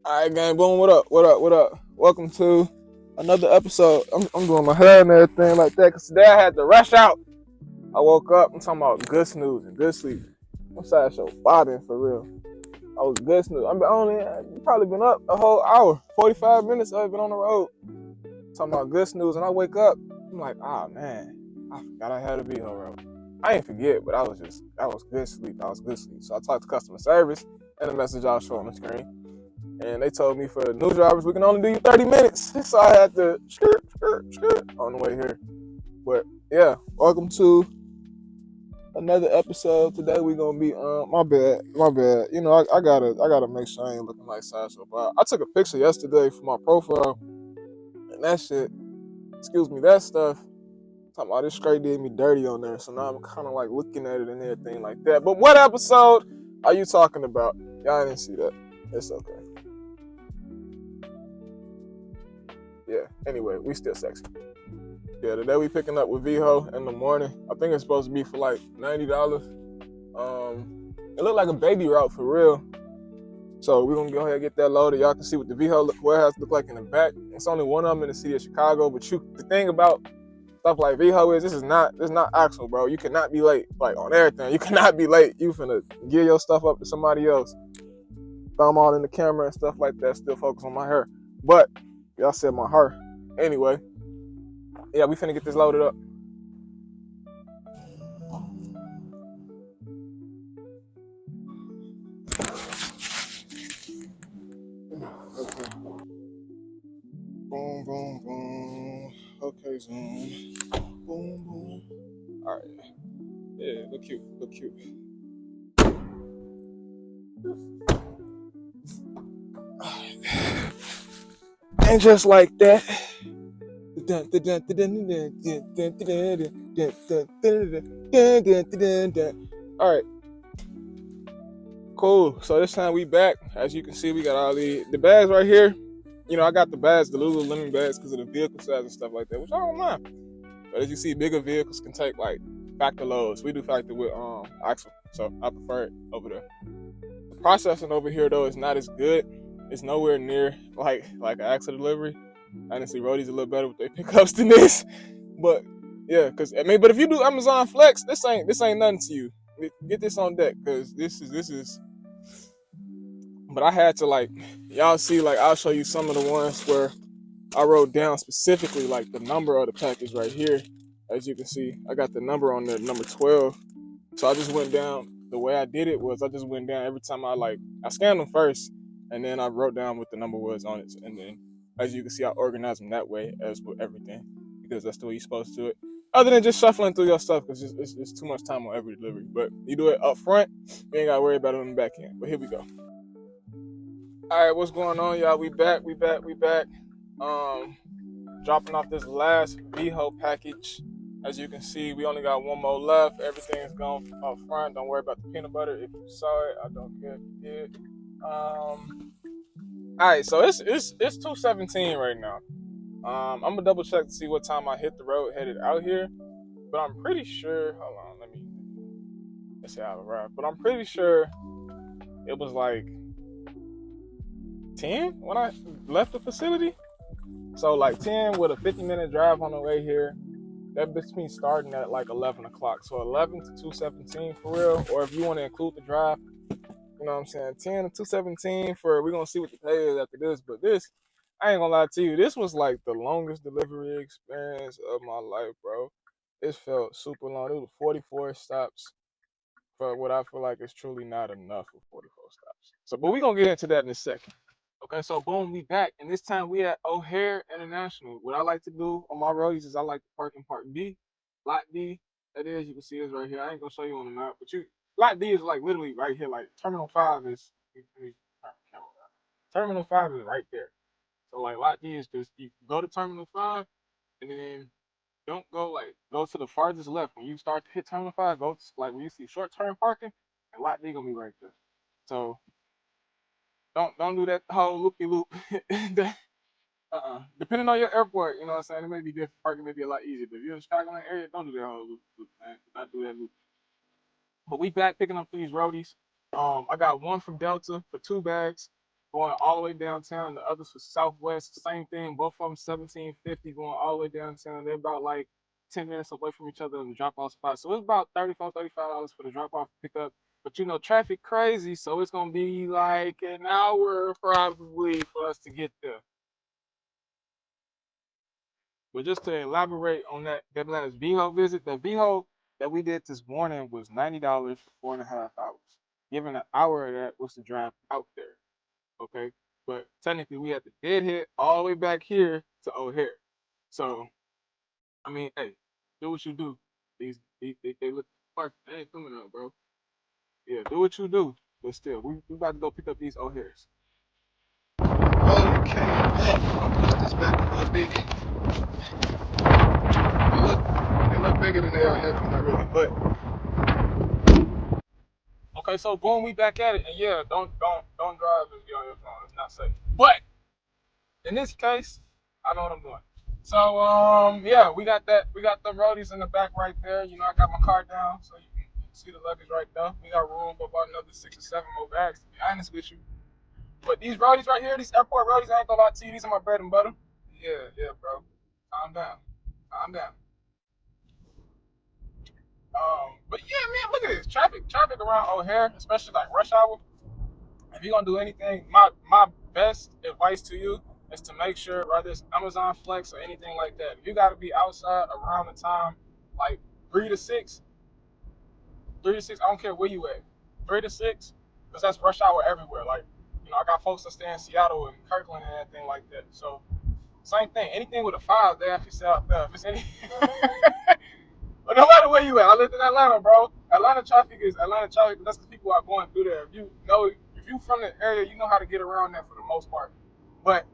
All right, gang, boom. What up? What up? What up? Welcome to another episode. I'm doing my hair and everything like that because today I had to rush out. I woke up. I'm talking about good snooze and good sleep. I'm sorry, show bobbing for real. I was good snooze. I'm only probably been up a whole hour, 45 minutes. I've been on the road. Talking about good snooze, and I wake up. I'm like, ah man, I forgot I had a Veho road. I ain't forget, but I was good sleep. I was good sleep. So I talked to customer service, and the message I'll show on the screen. And they told me for new drivers, we can only do you 30 minutes. So I had to skirt on the way here. But yeah, welcome to another episode. Today we gonna be my bad. You know, I gotta make sure I ain't looking like Sasha. But I took a picture yesterday for my profile, and that shit, excuse me, that stuff. Talking about this straight did me dirty on there. So now I'm kind of like looking at it and everything like that. But what episode are you talking about? Y'all didn't see that. It's okay. Yeah. Anyway, we still sexy. Yeah, today we picking up with Veho in the morning. I think it's supposed to be for like $90. It looked like a baby route for real. So we're gonna go ahead and get that loaded. Y'all can see what the Veho warehouse look like in the back. It's only one of them in the city of Chicago. But the thing about stuff like Veho is this is not Axel, bro. You cannot be late, like on everything. You cannot be late. You finna give your stuff up to somebody else. Thumb all in the camera and stuff like that. Still focus on my hair. But y'all said my hair. Anyway, yeah, we finna get this loaded up. Okay. Boom, boom, boom. Okay, zoom. Boom, boom. All right. Yeah, look cute. Look cute. And just like that. All right. Cool. So this time we back. As you can see, we got all the bags right here. You know, I got the bags, the Lululemon bags, because of the vehicle size and stuff like that, which I don't mind. But as you see, bigger vehicles can take like factor loads. We do factor with axle, so I prefer it over there. The processing over here though is not as good. It's nowhere near like an axle delivery. Honestly, Roadie's a little better with their pickups than this. But yeah, but if you do Amazon Flex, this ain't nothing to you. Get this on deck, because this is. But I had to y'all see, I'll show you some of the ones where I wrote down specifically like the number of the package right here. As you can see, I got the number on there, number 12. So I just went down. The way I did it was I just went down every time I scanned them first, and then I wrote down what the number was on it, and then as you can see, I organized them that way as with everything, because that's the way you're supposed to do it. Other than just shuffling through your stuff, because it's too much time on every delivery. But you do it up front, you ain't gotta worry about it on the back end. But here we go. All right, what's going on, y'all? We back. Um, Dropping off this last Veho package. As you can see, we only got one more left. Everything is gone up front. Don't worry about the peanut butter. If you saw it, I don't care if you did. All right, so it's 2:17 right now. I'm gonna double check to see what time I hit the road headed out here, but I'm pretty sure. Hold on, let's see how I arrived. But I'm pretty sure it was like 10 when I left the facility. So like 10 with a 50-minute drive on the way here. That bitch me starting at like 11 o'clock. So 11 to 2:17 for real. Or if you want to include the drive, you know what I'm saying? 10 to 2:17 we're going to see what the pay is after this. But this, I ain't going to lie to you, this was like the longest delivery experience of my life, bro. It felt super long. It was 44 stops for what I feel like is truly not enough for 44 stops. So, but we're going to get into that in a second. Okay, so boom, we back, and this time we at O'Hare International. What I like to do on my roadies is I like to park in Part D, Lot D. That is, you can see this right here. I ain't gonna show you on the map, but Lot D is like literally right here. Like Terminal 5 is, Terminal 5 is right there. So like Lot D is just you go to Terminal 5, and then don't go to the farthest left. When you start to hit Terminal 5, go to, like when you see short term parking, and Lot D gonna be right there. So don't do that whole loopy loop. Depending on your airport, you know what I'm saying? It may be different. Parking may be a lot easier. But if you're in the Chicagoland area, don't do that whole loop, man. Do not do that loop. But we back picking up these roadies. I got one from Delta for 2 bags. going all the way downtown. The others for Southwest, same thing. Both of them 1750 going all the way downtown. They're about like 10 minutes away from each other in the drop off spot. So it's about $35 for the drop off pickup. But you know, traffic crazy, so it's gonna be like an hour probably for us to get there. But just to elaborate on that last Veho visit, the Veho that we did this morning was $90 for 4.5 hours. Given an hour of that was to drive out there. Okay. But technically we had to dead hit all the way back here to O'Hare. So I mean, hey, do what you do. They look park. They ain't coming up, bro. Yeah, do what you do. But still, we about to go pick up these O'Hares. Okay, I'll push this back a little bit. They look bigger than they are heavy, not really. But okay, so boom, we back at it, and yeah, don't drive if you're on your phone. It's not safe. But in this case, I know what I'm doing. So yeah, we got the roadies in the back right there. You know, I got my car down, so you can see the luggage right there. We got room for about another 6 or 7 more bags. To be honest with you, but these roadies right here, these airport roadies, I ain't gonna lie to you, these are my bread and butter. Yeah, bro. Calm down. Calm down. But yeah, man, look at this traffic around O'Hare, especially like rush hour. If you're gonna do anything, my best advice to you is to make sure, whether it's Amazon Flex or anything like that, if you gotta be outside around the time like 3 to 6, 3 to 6. I don't care where you at, 3 to 6, because that's rush hour everywhere. Like, you know, I got folks that stay in Seattle and Kirkland and everything like that. So same thing. Anything with a 5, they actually sell out there. If it's any, but no matter where you at, I lived in Atlanta, bro. Atlanta traffic. That's because people are going through there. If you from the area, you know how to get around there for the most part. But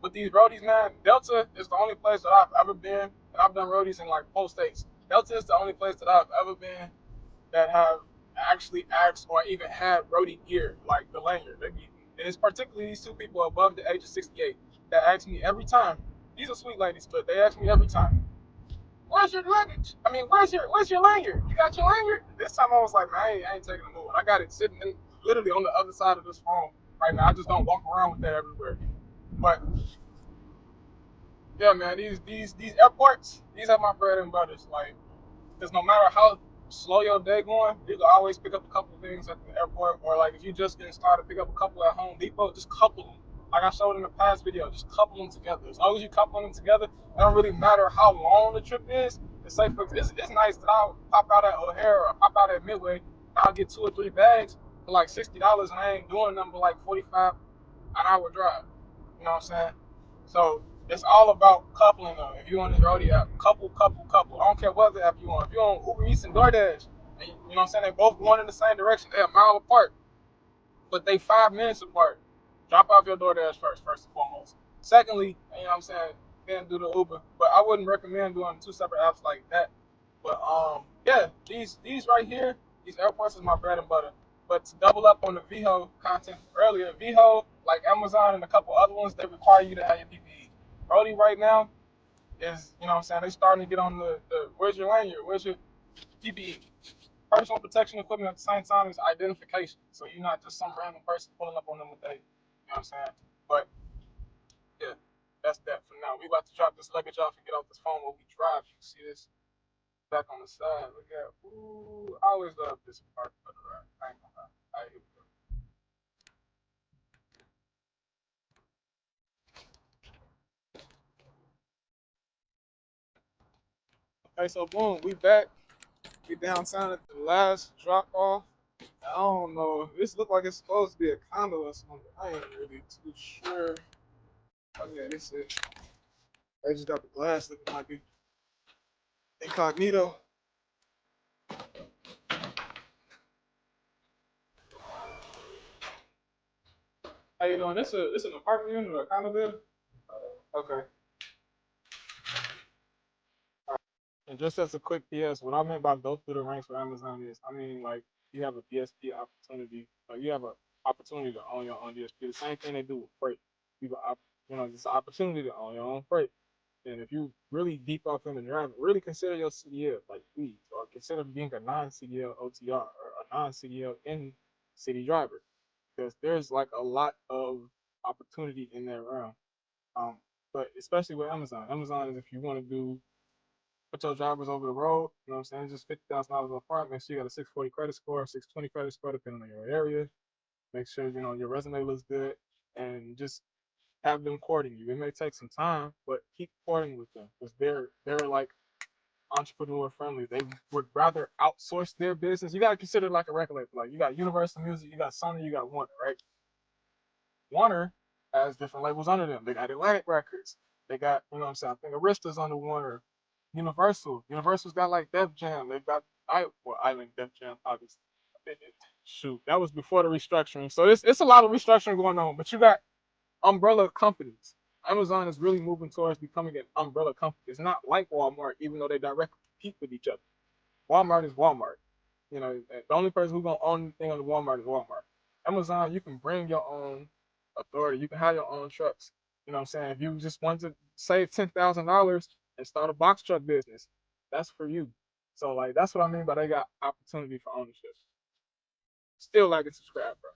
with these roadies, man, Delta is the only place that I've ever been, and I've done roadies in like 4 states. Delta is the only place that I've ever been that have actually asked or even had roadie gear, like the lanyard. And it's particularly these two people above the age of 68 that ask me every time. These are sweet ladies, but they ask me every time, "Where's your luggage? I mean, where's your lanyard? You got your lanyard?" This time I was like, "Man, I ain't taking a move. I got it sitting literally on the other side of this phone right now. I just don't walk around with that everywhere." But yeah, man, these airports, these are my bread and butters. Like, because no matter how slow your day going, you can always pick up a couple of things at the airport, or like if you just getting started, pick up a couple at Home Depot. Just couple them. Like I showed in the past video, just couple them together. As long as you couple them together, it don't really matter how long the trip is. It's safe. It's nice that I'll pop out at O'Hare or pop out at Midway. I'll get 2 or 3 bags for like $60, and I ain't doing nothing but like 45 an hour drive. You know what I'm saying? So it's all about coupling them. If you on this roadie app, couple. I don't care what the app you on. If you on Uber Eats and DoorDash, and you know what I'm saying, they both going in the same direction. They're a mile apart, but they 5 minutes apart. Drop off your DoorDash first and foremost. Secondly, you know what I'm saying, then do the Uber. But I wouldn't recommend doing 2 separate apps like that. But yeah, these right here, these airports is my bread and butter. But to double up on the Veho content earlier, Veho, like Amazon and a couple other ones, they require you to have your PPE. Brody right now is, you know what I'm saying, they starting to get on the where's your lanyard, where's your PPE. Personal protection equipment at the same time is identification. So you're not just some random person pulling up on them with a, you know what I'm saying? But yeah, that's that for now. We about to drop this luggage off and get off this phone while we drive. You see this back on the side. Look at, ooh, I always love this part of the ride. I ain't gonna lie. All right, here we go. Okay, so boom, we back. We downtown at the last drop off. I don't know. This look like it's supposed to be a condo or something. I ain't really too sure. Oh yeah, this is it. I just got the glass looking like it. Incognito. How you doing? This an apartment unit or a condo building? Okay. And just as a quick PS, what I meant by go through the ranks with Amazon is, I mean, like, you have a DSP opportunity, like you have an opportunity to own your own DSP. The same thing they do with freight. You got, you know, it's an opportunity to own your own freight. And if you really deep off in the driver, really consider your CDL, like please, or consider being a non-CDL OTR or a non-CDL in city driver. because there's like a lot of opportunity in that realm. Um, but especially with Amazon. Amazon is if you want to do put your drivers over the road, you know what I'm saying? Just $50,000 up front. Make sure you got a 640 credit score, 620 credit score, depending on your area. Make sure you know your resume looks good, and just have them courting you. It may take some time, but keep courting with them because they're like entrepreneur friendly. They would rather outsource their business. You gotta consider it like a record label. Like you got Universal Music, you got Sony, you got Warner, right? Warner has different labels under them. They got Atlantic Records. They got, you know what I'm saying? I think Arista's under Warner. Universal. Universal's got like Def Jam. They've got Island Def Jam, obviously. Shoot, that was before the restructuring. So it's a lot of restructuring going on. But you got umbrella companies. Amazon is really moving towards becoming an umbrella company. It's not like Walmart, even though they directly compete with each other. Walmart is Walmart. You know, the only person who's gonna own anything on the Walmart is Walmart. Amazon, you can bring your own authority. You can have your own trucks. You know what I'm saying? If you just want to save $10,000 and start a box truck business, that's for you. So like that's what I mean by they got opportunity for ownership. Still like and subscribe, bro.